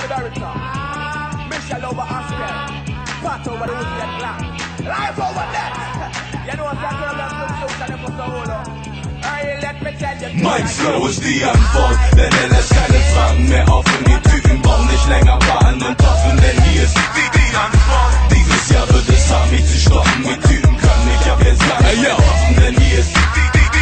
America. Michelle over Oscar. Pat over the Wicked Clan. Live over that. You know what's that? Mein Flow ist die Antwort, denn er lässt keine Fragen mehr offen. Die Typen brauchen nicht länger warten und hoffen, denn hier ist die Antwort. Dieses Jahr wird es hart, mich zu stoppen. Die Typen können nicht ab jetzt gar nicht mehr hoffen, denn hier ist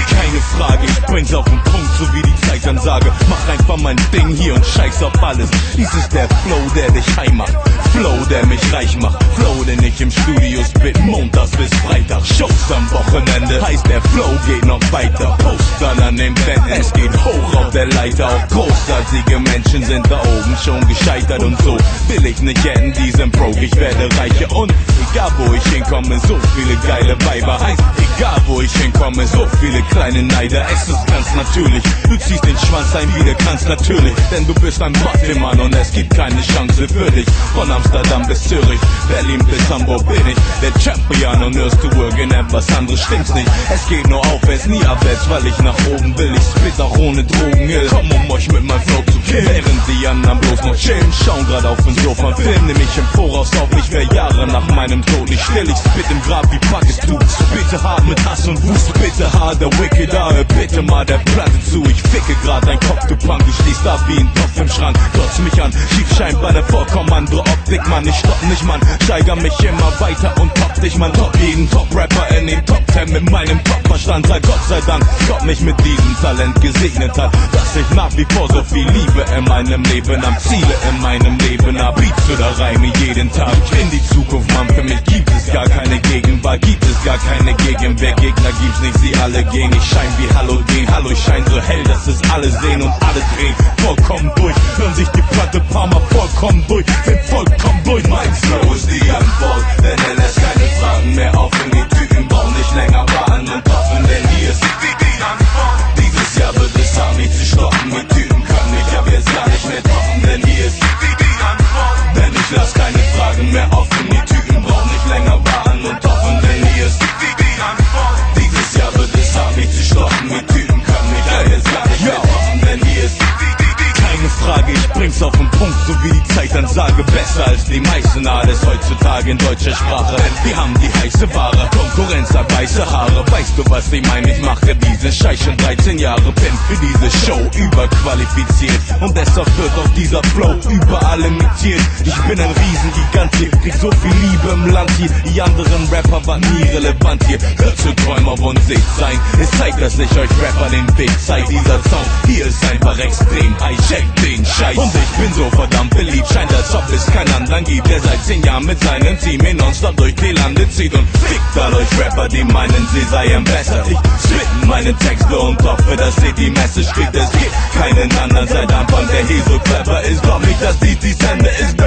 keine Frage, ich bring's auf den Punkt, so wie die Zeitansage. Mach einfach mein Ding hier und scheiß auf alles. Dies ist der Flow, der dich heim macht. Flow, der mich reich macht. Flow, den ich im Studio spit, montags bis Freitag. Shows am Wochenende, heißt der Flow geht noch weiter. Postern an den Wänden, es geht hoch auf der Leiter. Auch großartige Menschen sind da oben schon gescheitert. Und so will ich nicht enden, diesen Broke, ich werde reicher. Und egal wo ich hinkomme, so viele geile Weiber. Heißt, egal wo ich hinkomme, so viele kleine Neider. Es ist ganz natürlich, du ziehst den Schwanz ein, wie du kannst natürlich. Denn du bist ein Waffelmann und es gibt keine Chance für dich. Von Amsterdam bis Zürich, Berlin bis Hamburg bin ich der Champion und hörst du irgendetwas anderes stimmt's nicht. Es geht nur aufwärts, nie abwärts, weil ich nach oben will. Ich spit auch ohne Drogen, komm um euch mit meinem Flow zu killen. Während die anderen bloß noch chillen, schauen grad auf den Sofa, Film nehm ich im Voraus auf. Ich wär Jahre nach meinem Tod nicht still, ich spit im Grab wie Packes du. Bitte hart mit Hass und Wut, bitte hart, der Wicked, bitte mal der Platte zu. Ich ficke grad dein Kopf, du Punk, du stehst da wie ein Topf im Schrank. Glotz mich an, schief scheint bei der vollkommen andere Optik, Mann. Ich stopp nicht, Mann, steiger mich immer weiter und top dich, Mann. Top jeden Top-Rapper in den Top 10 mit meinem Top-Verstand. Sei Gott sei Dank, Gott mich mit diesem Talent gesegnet hat, dass ich nach wie vor so viel Liebe in meinem Leben hab. Ziele in meinem Leben hab, Beats oder Reime jeden Tag. In die Zukunft, Mann, für mich gibt es gar keine Gegenwart, gibt es gar keine Gegenwehr. Gegner gibt's nicht, sie alle gehen. Ich schein wie Halogen, hallo, ich schein so hell, dass es alle sehen und alle drehen. Vollkommen durch, hören sich die Platte paar Mal vollkommen durch, sind vollkommen durch. Mein Flow ist die Antwort, denn er lässt keine Fragen mehr offen. Die Typen brauchen nicht länger warten und hoffen, denn hier ist die Antwort. Dieses Jahr wird es hart, mich zu stoppen. Die Typen können mich ab jetzt gar nicht mehr hoffen, denn hier ist die Antwort. Denn ich lass keine Fragen mehr offen. Die Typen brauchen nicht länger warten und hoffen, denn hier ist die Antwort. Dieses Jahr wird es hart, mich zu stoppen. Die Typen können mich ab jetzt gar nicht mehr hoffen, denn hier ist keine Frage, ich bring's auf den Punkt, so wie die Zeitansage. Besser als die meisten alles heutzutage in deutscher Sprache. Denn wir haben die heiße Ware, Konkurrenz hat weiße Haare. Weißt du, was ich meine? Ich mache diesen Scheiß schon 13 Jahre, bin für diese Show überqualifiziert. Und deshalb wird auch dieser Flow überall imitiert. Ich bin ein Riesengigant hier, krieg so viel Liebe im Land hier. Die anderen Rapper waren nie relevant hier. Hört zu Träumer und seht sein. Es zeigt, dass ich euch Rapper den Weg zeig. Dieser Song hier ist einfach extrem high. Check den Scheiß. Und ich bin so verdammt beliebt, scheint als ob es keinen anderen gibt, der seit 10 Jahren mit seinem Team in nonstop durch die Lande zieht und fickt all euch Rapper, die meinen, sie seien besser. Ich spitten meine Texte und hoffe, dass ihr die Message kriegt. Es gibt keinen anderen seit Anfang, der hier so clever ist. Glaub nicht, dass dies Ende ist.